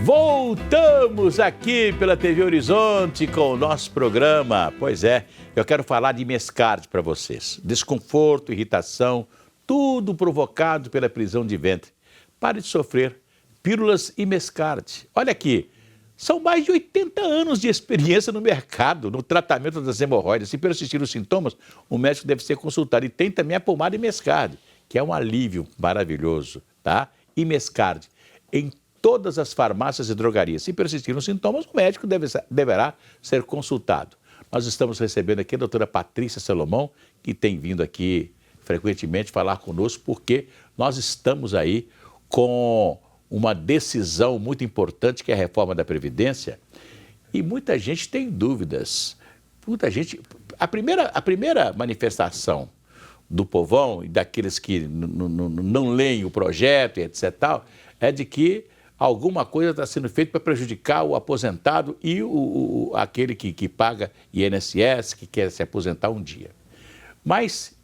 Voltamos aqui pela TV Horizonte com o nosso programa. Pois é, eu quero falar de Mescard para vocês. Desconforto, irritação, tudo provocado pela prisão de ventre. Pare de sofrer. Pílulas e Mescard. Olha aqui, são mais de 80 anos de experiência no mercado, no tratamento das hemorroidas. Se persistir os sintomas, o médico deve ser consultado. E tem também a pomada Mescard, que é um alívio maravilhoso, tá? E Mescard, em todas as farmácias e drogarias. Se persistir os sintomas, o médico deverá ser consultado. Nós estamos recebendo aqui a doutora Patrícia Salomão, que tem vindo aqui frequentemente falar conosco, porque nós estamos aí com uma decisão muito importante, que é a reforma da Previdência, e muita gente tem dúvidas. Muita gente... A primeira manifestação do povão e daqueles que não leem o projeto e etc. tal, é de que alguma coisa está sendo feita para prejudicar o aposentado e aquele que paga INSS, que quer se aposentar um dia. Mas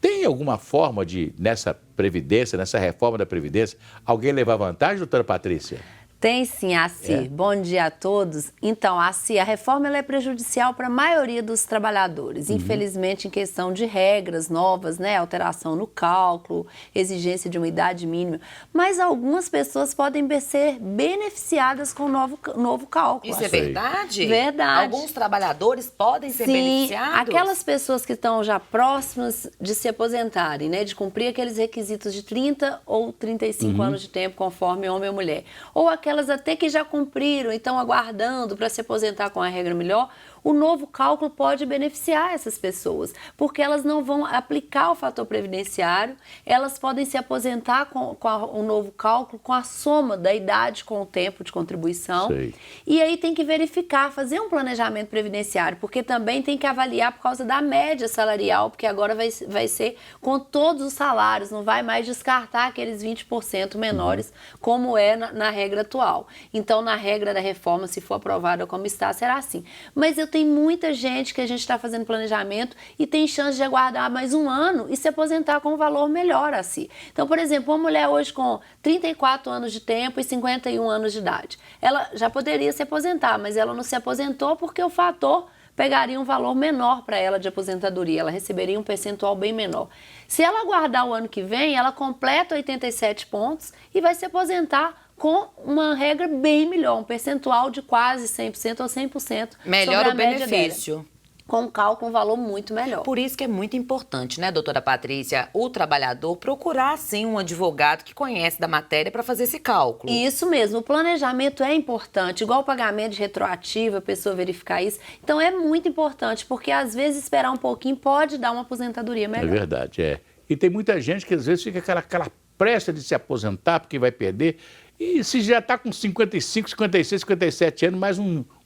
tem alguma forma de, nessa Previdência, nessa reforma da Previdência, alguém levar vantagem, doutora Patrícia? Tem sim, Assi. Bom dia a todos. Então, Assi, a reforma ela é prejudicial para a maioria dos trabalhadores. Infelizmente, em questão de regras novas, né? Alteração no cálculo, exigência de uma idade mínima. Mas algumas pessoas podem ser beneficiadas com o novo cálculo. Isso é verdade? Verdade. Alguns trabalhadores podem ser beneficiados? Aquelas pessoas que estão já próximas de se aposentarem, né? De cumprir aqueles requisitos de 30 ou 35 anos de tempo, conforme homem ou mulher. Ou aquelas até que já cumpriram e estão aguardando para se aposentar com a regra melhor, o novo cálculo pode beneficiar essas pessoas, porque elas não vão aplicar o fator previdenciário, elas podem se aposentar com o novo cálculo, com a soma da idade com o tempo de contribuição. Sei. E aí tem que verificar, fazer um planejamento previdenciário, porque também tem que avaliar por causa da média salarial, porque agora vai ser com todos os salários, não vai mais descartar aqueles 20% menores, como é na regra atual. Então, na regra da reforma, se for aprovada como está, será assim. Mas tem muita gente que a gente está fazendo planejamento e tem chance de aguardar mais um ano e se aposentar com um valor melhor assim. Então, por exemplo, uma mulher hoje com 34 anos de tempo e 51 anos de idade, ela já poderia se aposentar, mas ela não se aposentou porque o fator pegaria um valor menor para ela de aposentadoria, ela receberia um percentual bem menor. Se ela aguardar o ano que vem, ela completa 87 pontos e vai se aposentar com uma regra bem melhor, um percentual de quase 100% ou 100%. Melhor o benefício. Com um cálculo, um valor muito melhor. Por isso que é muito importante, né, doutora Patrícia, o trabalhador procurar, sim, um advogado que conhece da matéria para fazer esse cálculo. Isso mesmo, o planejamento é importante, igual o pagamento de retroativo, a pessoa verificar isso. Então, é muito importante, porque às vezes esperar um pouquinho pode dar uma aposentadoria melhor. É verdade, é. E tem muita gente que às vezes fica aquela pressa de se aposentar porque vai perder. E se já está com 55, 56, 57 anos,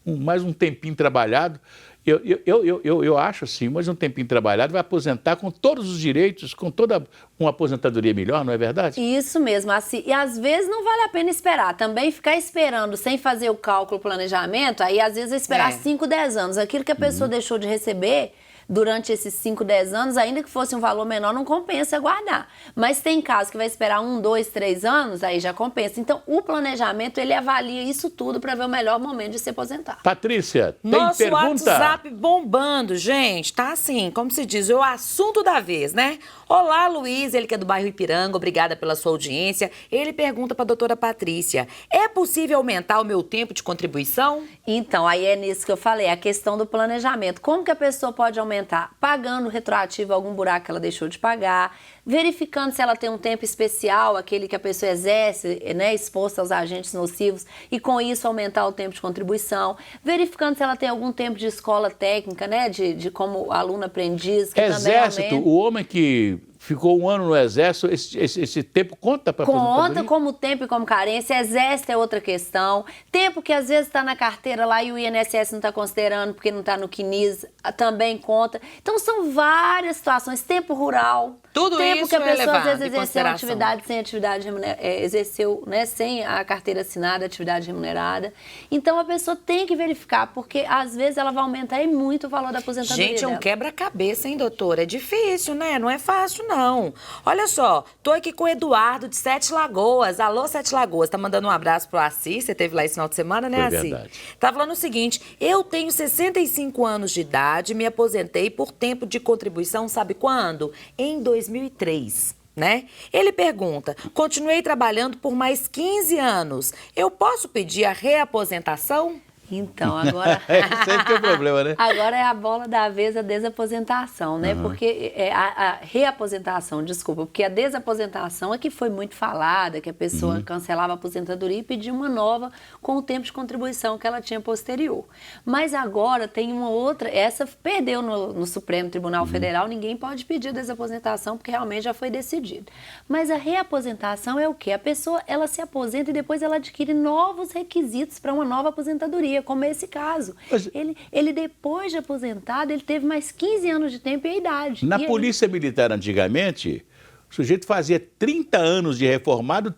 mais um tempinho trabalhado, eu acho assim, mais um tempinho trabalhado, vai aposentar com todos os direitos, com toda uma aposentadoria melhor, não é verdade? Isso mesmo, assim, e às vezes não vale a pena esperar. Também ficar esperando sem fazer o cálculo, o planejamento, aí às vezes esperar 5, 10 anos. Aquilo que a pessoa deixou de receber durante esses 5, 10 anos, ainda que fosse um valor menor, não compensa guardar. Mas tem casos que vai esperar 1, 2, 3 anos, aí já compensa. Então, o planejamento, ele avalia isso tudo para ver o melhor momento de se aposentar. Patrícia, tem Nosso pergunta? WhatsApp bombando, gente. Tá assim, como se diz, o assunto da vez, né? Olá, Luiz, ele que é do bairro Ipiranga, obrigada pela sua audiência. Ele pergunta para a doutora Patrícia, é possível aumentar o meu tempo de contribuição? Então, aí é nisso que eu falei, a questão do planejamento. Como que a pessoa pode aumentar? Pagando retroativo algum buraco que ela deixou de pagar, verificando se ela tem um tempo especial, aquele que a pessoa exerce, né, exposta aos agentes nocivos, e com isso aumentar o tempo de contribuição, verificando se ela tem algum tempo de escola técnica, né, de como aluno aprendiz, que Exército, também aumenta. o homem que ficou um ano no Exército, esse tempo conta para aposentadoria? Conta como tempo e como carência. Exército é outra questão. Tempo que às vezes está na carteira lá e o INSS não está considerando porque não está no CNIS, também conta. Então são várias situações. Tempo rural. Tudo tempo isso que a é pessoa às levado vezes em exerceu consideração. atividade sem atividade exerceu, né, sem a carteira assinada, atividade remunerada. Então a pessoa tem que verificar, porque às vezes ela vai aumentar muito o valor da aposentadoria Gente, é um dela. quebra-cabeça, hein, doutora? É difícil, né? Não é fácil, não. Olha só, tô aqui com o Eduardo de Sete Lagoas. Alô, Sete Lagoas. Tá mandando um abraço pro Assis. Você esteve lá esse final de semana, né, Foi Assis? verdade. Tá falando o seguinte, eu tenho 65 anos de idade, me aposentei por tempo de contribuição, sabe quando? Em 2003. Né? Ele pergunta, continuei trabalhando por mais 15 anos, eu posso pedir a reaposentação? Então, agora... Sempre tem um problema, né? Agora é a bola da vez, a desaposentação, né? Porque a reaposentação, desculpa, porque a desaposentação é que foi muito falada, que a pessoa cancelava a aposentadoria e pedia uma nova com o tempo de contribuição que ela tinha posterior. Mas agora tem uma outra, essa perdeu no Supremo Tribunal Federal, ninguém pode pedir a desaposentação porque realmente já foi decidido. Mas a reaposentação é o quê? A pessoa, ela se aposenta e depois ela adquire novos requisitos para uma nova aposentadoria, como esse caso. Mas- Ele depois de aposentado, ele teve mais 15 anos de tempo e a idade. Na E Polícia Militar, antigamente, o sujeito fazia 30 anos de reformado,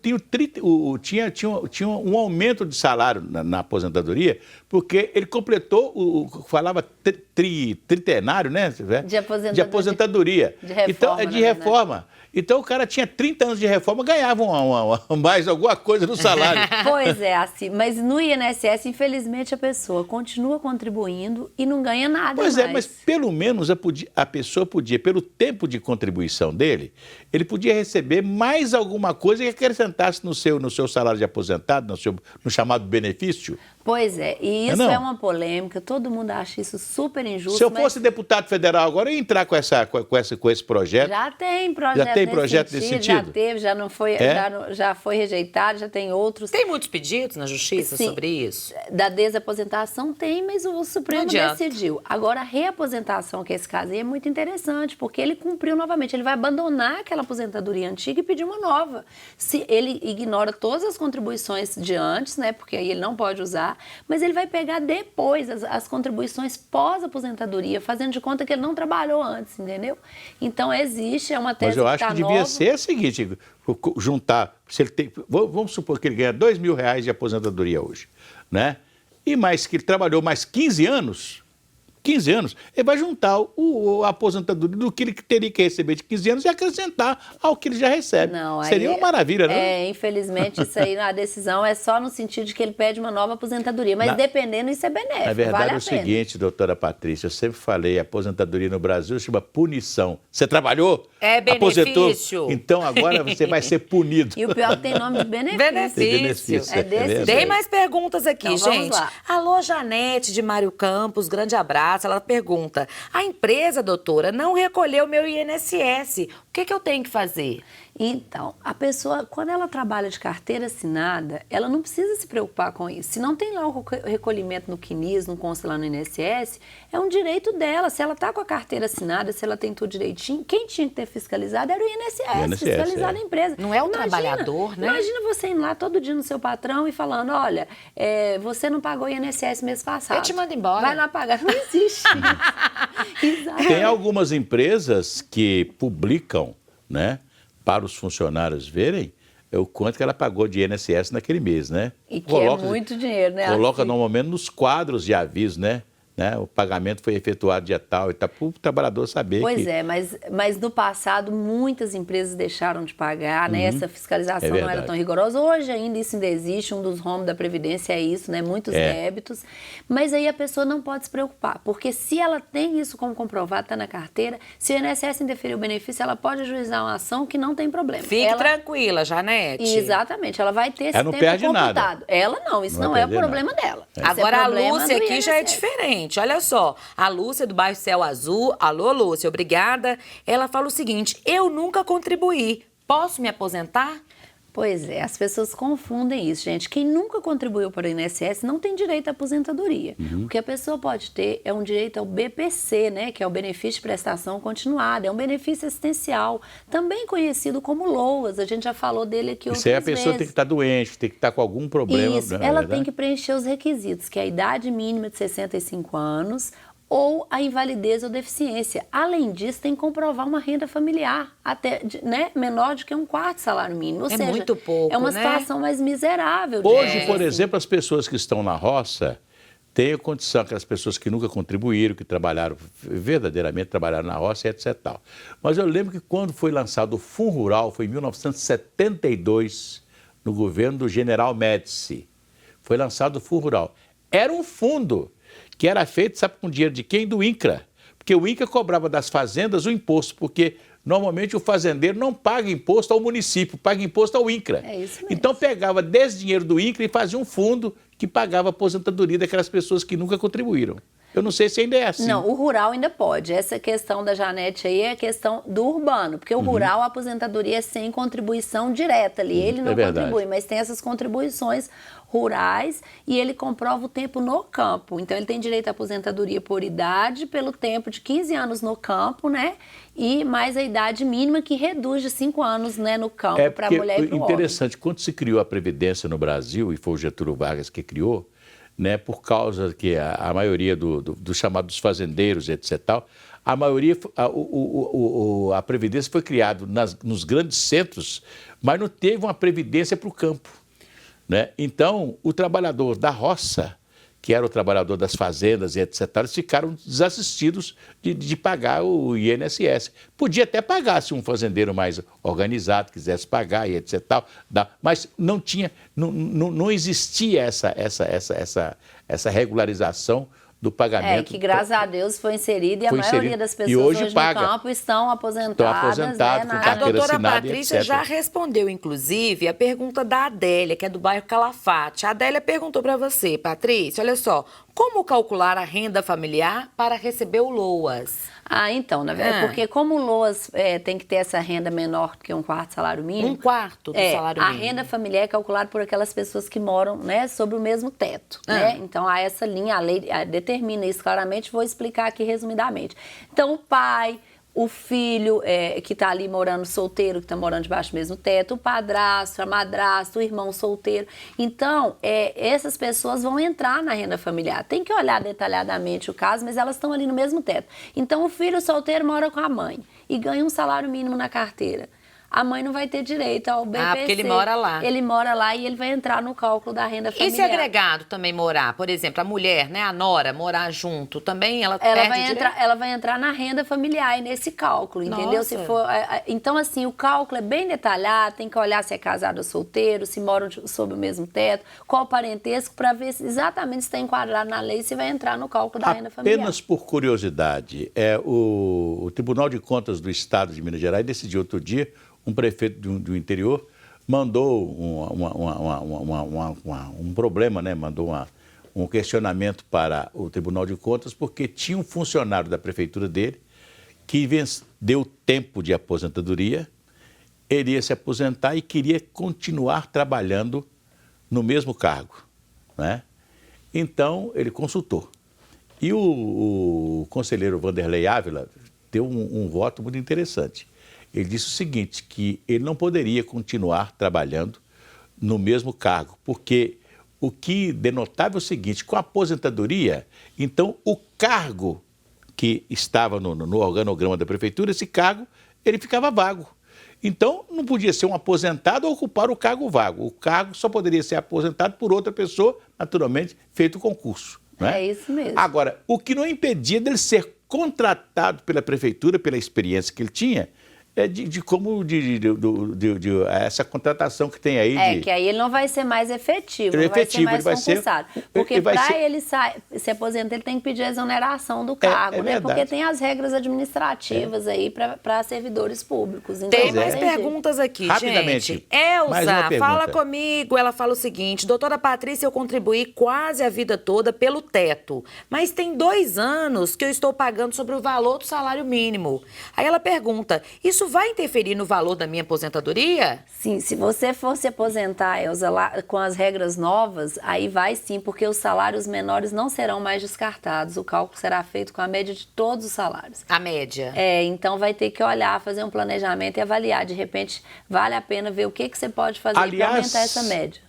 tinha um aumento de salário na aposentadoria, porque ele completou, falava tritenário, né? De aposentadoria. De aposentadoria. De reforma, Então, na de verdade. reforma. Então, o cara tinha 30 anos de reforma, ganhava mais alguma coisa no salário. Pois é, assim, mas no INSS, infelizmente, a pessoa continua contribuindo e não ganha nada Pois mais. é, mas pelo menos a pessoa podia, pelo tempo de contribuição dele, ele podia receber mais alguma coisa que acrescentasse no seu salário de aposentado, no chamado benefício. Pois é, e isso Não? é uma polêmica, todo mundo acha isso super injusto. Se eu mas fosse deputado federal agora, eu ia entrar com esse projeto. já tem projeto, Já tem projeto nesse Já sentido? teve, já não foi, É? já foi rejeitado, já tem outros. Tem muitos pedidos na justiça Sim. sobre isso? Da desaposentação tem, mas o Supremo Não adianta. decidiu. Agora, a reaposentação, que é esse caso aí, é muito interessante, porque ele cumpriu novamente. Ele vai abandonar aquela aposentadoria antiga e pedir uma nova. Se ele ignora todas as contribuições de antes, né, porque aí ele não pode usar, mas ele vai pegar depois as contribuições pós-aposentadoria, fazendo de conta que ele não trabalhou antes, entendeu? Então, existe, é uma tese Mas eu que acho tá que devia nova. ser o seguinte, juntar, se ele tem, vamos supor que ele ganha R$ 2.000 de aposentadoria hoje, né? E mais que ele trabalhou mais 15 anos, ele vai juntar a aposentadoria do que ele teria que receber de 15 anos e acrescentar ao que ele já recebe. Não, aí Seria uma maravilha, não? É, infelizmente, isso aí, a decisão é só no sentido de que ele pede uma nova aposentadoria. Mas dependendo, isso é benéfico, Na verdade vale é a o pena. seguinte, doutora Patrícia, eu sempre falei, a aposentadoria no Brasil chama punição. Você trabalhou? É Aposentou? benefício. Então agora você vai ser punido. E o pior é que tem nome de benefício. Benefício. É desse verdade. Tem mais perguntas aqui, Então, vamos gente. lá. Alô, Janete de Mário Campos, grande abraço. Ela pergunta, a empresa, doutora, não recolheu meu INSS. O que eu tenho que fazer? Então, a pessoa, quando ela trabalha de carteira assinada, ela não precisa se preocupar com isso. Se não tem lá o recolhimento no CNIS, não consta lá no INSS, é um direito dela. Se ela está com a carteira assinada, se ela tem tudo direitinho, quem tinha que ter fiscalizado era o INSS, fiscalizar a empresa. Não é o trabalhador, né? Imagina você indo lá todo dia no seu patrão e falando, olha, você não pagou o INSS mês passado. Eu te mando embora. Vai lá pagar. Não existe. Exato. Tem algumas empresas que publicam, né, para os funcionários verem o quanto que ela pagou de INSS naquele mês, né? E que é muito dinheiro, né? Coloca Assim. normalmente nos quadros de aviso, né? O pagamento foi efetuado dia tal e tal, para o trabalhador saber Pois que... é, mas no passado muitas empresas deixaram de pagar, né? Essa fiscalização É não era verdade. tão rigorosa. Hoje ainda isso ainda existe, um dos rombos da Previdência é isso, né? Muitos débitos. Mas aí a pessoa não pode se preocupar, porque se ela tem isso como comprovado, está na carteira, se o INSS indeferir o benefício, ela pode ajuizar uma ação que não tem problema. Fique Ela- tranquila, Janete. Exatamente, ela vai ter esse Ela não tempo perde computado. nada. Ela não, isso Não não, vai é o perder problema nada. dela. Isso Agora é a problema Lúcia do aqui já é INSS. diferente. Olha só, a Lúcia do bairro Céu Azul. Alô, Lúcia, obrigada. Ela fala o seguinte, eu nunca contribuí. Posso me aposentar? Pois é, as pessoas confundem isso, gente. Quem nunca contribuiu para o INSS não tem direito à aposentadoria. O que a pessoa pode ter é um direito ao BPC, né, que é o benefício de prestação continuada. É um benefício assistencial, também conhecido como LOAS. A gente já falou dele aqui outras Isso aí a vezes. pessoa tem que estar doente, tem que estar com algum problema. Isso, não é ela verdade? tem que preencher os requisitos, que é a idade mínima de 65 anos ou a invalidez ou deficiência. Além disso, tem que comprovar uma renda familiar, até, né, menor do que um quarto salário mínimo. Ou É seja, muito pouco, é uma né? situação mais miserável. Hoje, digamos por assim. exemplo, as pessoas que estão na roça tenha condição, aquelas pessoas que nunca contribuíram, que trabalharam, verdadeiramente trabalharam na roça, etc. Tal. Mas eu lembro que quando foi lançado o Fundo Rural, foi em 1972, no governo do General Médici, foi lançado o Fundo Rural. Era um fundo que era feito, sabe com dinheiro de quem? Do INCRA. Porque o INCRA cobrava das fazendas o imposto, porque normalmente o fazendeiro não paga imposto ao município, paga imposto ao INCRA. É isso mesmo. Então pegava desse dinheiro do INCRA e fazia um fundo que pagava a aposentadoria daquelas pessoas que nunca contribuíram. Eu não sei se ainda é assim. Não, o rural ainda pode. Essa questão da Janete aí é a questão do urbano, porque o rural, a aposentadoria é sem contribuição direta ali. Ele não contribui, mas tem essas contribuições rurais e ele comprova o tempo no campo. Então, ele tem direito à aposentadoria por idade, pelo tempo de 15 anos no campo, né? E mais a idade mínima que reduz de 5 anos, né, no campo para a mulher e para o homem. Interessante, quando se criou a Previdência no Brasil, e foi o Getúlio Vargas que criou, né, por causa que a maioria dos chamados fazendeiros, etc. Tal, a maioria, a Previdência foi criada nos grandes centros, mas não teve uma Previdência para o campo. Né? Então, o trabalhador da roça, que era o trabalhador das fazendas e etc., eles ficaram desassistidos de pagar o INSS. Podia até pagar se um fazendeiro mais organizado quisesse pagar e etc., tal, mas não tinha, não existia essa regularização do pagamento. Que graças a Deus foi inserido e a maioria das pessoas hoje no campo estão aposentadas. Né, a doutora Patrícia já respondeu, inclusive, a pergunta da Adélia, que é do bairro Calafate. A Adélia perguntou para você, Patrícia, olha só, como calcular a renda familiar para receber o LOAS? Então, na verdade, porque como o LOAS tem que ter essa renda menor que um quarto salário mínimo... Um quarto do salário mínimo. A renda familiar é calculada por aquelas pessoas que moram, né, sobre o mesmo teto. Né? Então, há essa linha, a lei determina isso claramente, vou explicar aqui resumidamente. Então, o pai... O filho que está ali morando solteiro, que está morando debaixo do mesmo teto, o padrasto, a madrasta, o irmão solteiro. Então, essas pessoas vão entrar na renda familiar. Tem que olhar detalhadamente o caso, mas elas estão ali no mesmo teto. Então, o filho solteiro mora com a mãe e ganha um salário mínimo na carteira. A mãe não vai ter direito ao BPC. Porque ele mora lá. Ele mora lá e ele vai entrar no cálculo da renda familiar. E se agregado também morar? Por exemplo, a mulher, né, a nora, morar junto, também ela vai entrar na renda familiar e nesse cálculo, entendeu? Se for, então, assim, o cálculo é bem detalhado, tem que olhar se é casado ou solteiro, se moram sob o mesmo teto, qual o parentesco, para ver exatamente se está enquadrado na lei e se vai entrar no cálculo da renda familiar. Apenas por curiosidade, o Tribunal de Contas do Estado de Minas Gerais decidiu outro dia, um prefeito do interior mandou um problema, né? Mandou um questionamento para o Tribunal de Contas, porque tinha um funcionário da prefeitura dele que deu tempo de aposentadoria, ele ia se aposentar e queria continuar trabalhando no mesmo cargo. Né? Então, ele consultou. E o conselheiro Vanderlei Ávila deu um voto muito interessante. Ele disse o seguinte, que ele não poderia continuar trabalhando no mesmo cargo, porque o que denotava é o seguinte, com a aposentadoria, então o cargo que estava no organograma da prefeitura, esse cargo, ele ficava vago. Então, não podia ser um aposentado a ocupar o cargo vago. O cargo só poderia ser aposentado por outra pessoa, naturalmente, feito o concurso. Não é? É isso mesmo. Agora, o que não impedia dele ser contratado pela prefeitura, pela experiência que ele tinha, essa contratação que tem aí. Que aí ele não vai ser mais efetivo, não vai ser mais concursado. Porque para ele se aposentar, ele tem que pedir a exoneração do cargo, né? Porque tem as regras administrativas aí para servidores públicos. Então, tem mais perguntas aqui, rapidamente, gente. Elza, fala comigo. Ela fala o seguinte, doutora Patrícia, eu contribuí quase a vida toda pelo teto, mas tem 2 anos que eu estou pagando sobre o valor do salário mínimo. Aí ela pergunta, isso vai interferir no valor da minha aposentadoria? Sim, se você for se aposentar, Elza, lá, com as regras novas, aí vai sim, porque os salários menores não serão mais descartados. O cálculo será feito com a média de todos os salários. A média? Então vai ter que olhar, fazer um planejamento e avaliar. De repente, vale a pena ver o que você pode fazer para aumentar essa média.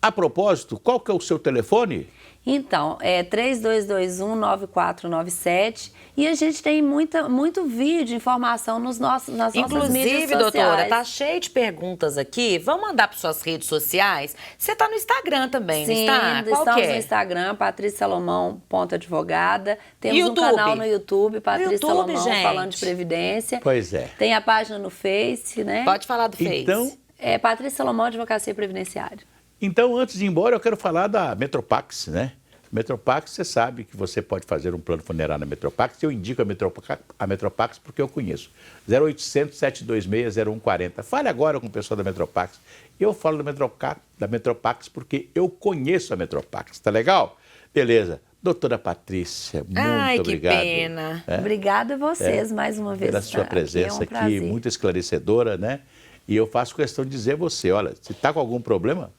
A propósito, qual que é o seu telefone? Então, é 3221-9497 e a gente tem muito vídeo, informação nas nossas mídias Inclusive, sociais. doutora, tá cheio de perguntas aqui. Vamos mandar para suas redes sociais. Você tá no Instagram também, Sim, não está? Qual estamos que é? no Instagram, Patrícia Salomão, .advogada. Temos YouTube? um canal no YouTube, Patrícia YouTube, Salomão, gente. falando de Previdência. Pois é. Tem a página no Face, né? Pode falar do Face. Então, É Patrícia Salomão, Advocacia Previdenciária. Então, antes de ir embora, eu quero falar da Metropax, né? Metropax, você sabe que você pode fazer um plano funerário na Metropax. Eu indico a Metropax porque eu conheço. 0800-726-0140. Fale agora com o pessoal da Metropax. Eu falo da Metropax porque eu conheço a Metropax. Tá legal? Beleza. Doutora Patrícia, muito obrigado. Ai, que pena. Obrigada a vocês mais uma vez. Pela sua presença aqui, prazer. muito esclarecedora, né? E eu faço questão de dizer a você, olha, se está com algum problema,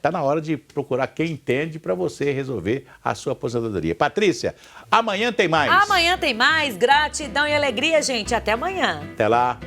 tá na hora de procurar quem entende para você resolver a sua aposentadoria. Patrícia, amanhã tem mais. Amanhã tem mais. Gratidão e alegria, gente. Até amanhã. Até lá.